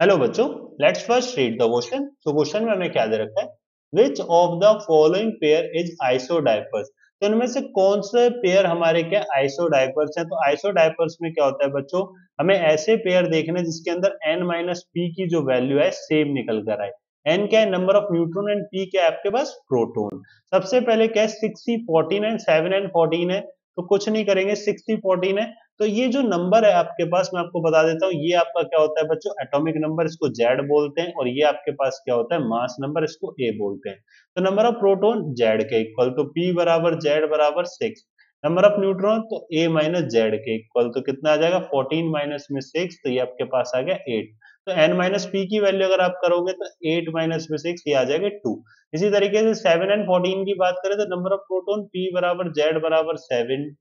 Hello बच्चों, let's first read the question. तो question में हमें क्या दे रखा है? Which of the following pair is isodiaphers. तो इनमें से कौन से पेयर हमारे क्या आइसोडाइपर्स हैं? तो आइसोडाइपर्स में क्या होता है बच्चों, हमें ऐसे पेयर देखने जिसके अंदर n माइनस पी की जो वैल्यू है सेम निकल कर आए। n क्या है? Number of neutron, and p क्या है? आपके पास प्रोटॉन। सबसे पहले क्या है? 6 14 है, 7 एंड 14 है, तो कुछ नहीं करेंगे। 6 14 है, तो ये जो नंबर है आपके पास, मैं आपको बता देता हूँ, ये आपका क्या होता है बच्चों? एटॉमिक नंबर, इसको जेड बोलते हैं। और ये आपके पास क्या होता है? मास नंबर, इसको ए बोलते हैं। तो नंबर ऑफ प्रोटॉन जेड के इक्वल, तो पी बराबर जेड बराबर 6। नंबर ऑफ न्यूट्रॉन तो ए माइनस जेड के इक्वल, तो कितना आ जाएगा? 14 माइनस में 6, तो ये आपके पास आ गया 8। तो एन माइनस पी की वैल्यू अगर आप करोगे तो 8 माइनस में 6, ये आ जाएगा 2। इसी तरीके से 7 एंड 14 की बात करें तो नंबर ऑफ प्रोटॉन पी बराबर जेड बराबर 7,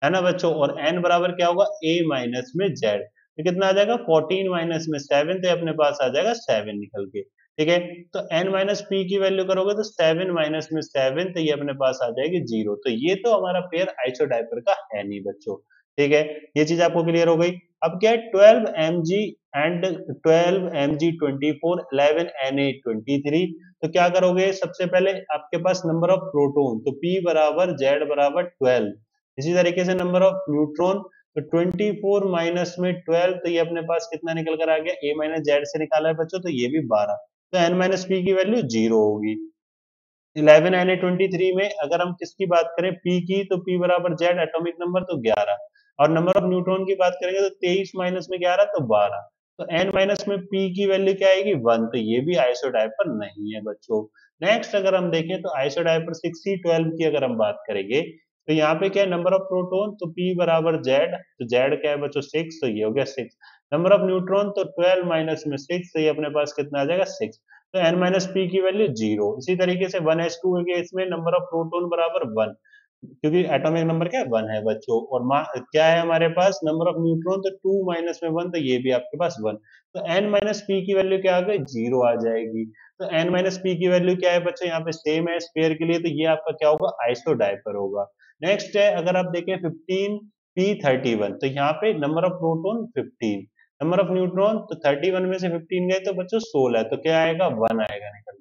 है ना बच्चों। और n बराबर क्या होगा? a माइनस में z, तो कितना आ जाएगा? 14 माइनस में 7, तो अपने पास आ जाएगा 7 निकल के। ठीक है, तो n माइनस पी की वैल्यू करोगे तो 7 माइनस में 7, तो ये अपने पास आ जाएगी 0। तो ये तो हमारा पेयर आइसोडाइपर का है नहीं बच्चों। ठीक है, ये चीज आपको क्लियर हो गई। अब क्या है? 12 mg एंड 12 mg 24, 11 na 23। तो क्या करोगे? सबसे पहले आपके पास नंबर ऑफ प्रोटॉन, तो p बराबर z बराबर 12। इसी तरीके से नंबर ऑफ न्यूट्रॉन, तो 24 माइनस में 12, तो ये अपने पास कितना निकल कर आ गया? ए माइनस जेड से निकाला है बच्चों, तो ये भी 12। तो एन माइनस पी की वैल्यू 0 होगी। 11 एन ए 23 में अगर हम किसकी बात करें? पी की, तो पी बराबर जेड, एटॉमिक नंबर तो 11। और नंबर ऑफ न्यूट्रॉन की बात करेंगे तो 23 माइनस में 11, तो 12। तो एन माइनस में पी की वैल्यू क्या आएगी? 1। तो ये भी आइसोडाइपर नहीं है बच्चों। नेक्स्ट अगर हम देखें तो आइसोडाइपर 6c12 की अगर हम बात करेंगे, तो यहाँ पे क्या है? नंबर ऑफ प्रोटॉन तो p बराबर जेड, तो जेड क्या है बच्चों? 6, तो ये हो गया 6। नंबर ऑफ न्यूट्रॉन तो 12 माइनस में 6, तो ये अपने पास कितना आ जाएगा? 6। तो n माइनस पी की वैल्यू 0। इसी तरीके से 1s2 के इसमें नंबर ऑफ प्रोटॉन बराबर 1, क्योंकि एटॉमिक नंबर क्या है? 1 है बच्चों। और क्या है हमारे पास? नंबर ऑफ न्यूट्रॉन तो 2 माइनस में 1, तो ये भी आपके पास 1। तो n माइनस पी की वैल्यू क्या आ गई? 0 आ जाएगी। तो n माइनस पी की वैल्यू क्या है बच्चों? यहाँ पे सेम है स्पेयर के लिए, तो ये आपका क्या होगा? आइसोडाइपर होगा। नेक्स्ट है, अगर आप देखें 15p31, तो यहाँ पे number of proton 15, number of neutron तो 31 में से 15 गए तो बच्चों 16, तो क्या आएगा? 1 आएगा निकल,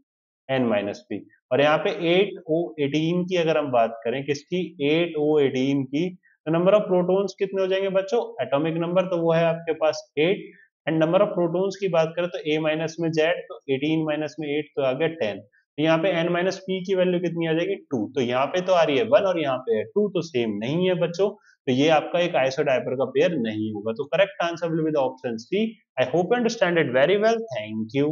एन माइनस पी। और यहाँ पे 8o18 की अगर हम बात करें, किसकी? 8o18 की, तो नंबर ऑफ प्रोटॉन्स कितने हो जाएंगे बच्चों? एटॉमिक नंबर तो वो है आपके पास 8। एंड नंबर ऑफ प्रोटॉन्स की बात करें तो a माइनस में जेड, तो 18 माइनस में 8, तो आ गया 10। तो यहाँ पे n माइनस पी की वैल्यू कितनी आ जाएगी? 2। तो यहाँ पे तो आ रही है 1 और यहाँ पे है 2, तो सेम नहीं है बच्चों। तो ये आपका एक आइसोडाइपर का पेयर नहीं होगा। तो correct answer will be the option C. I hope you understand it very well. Thank you.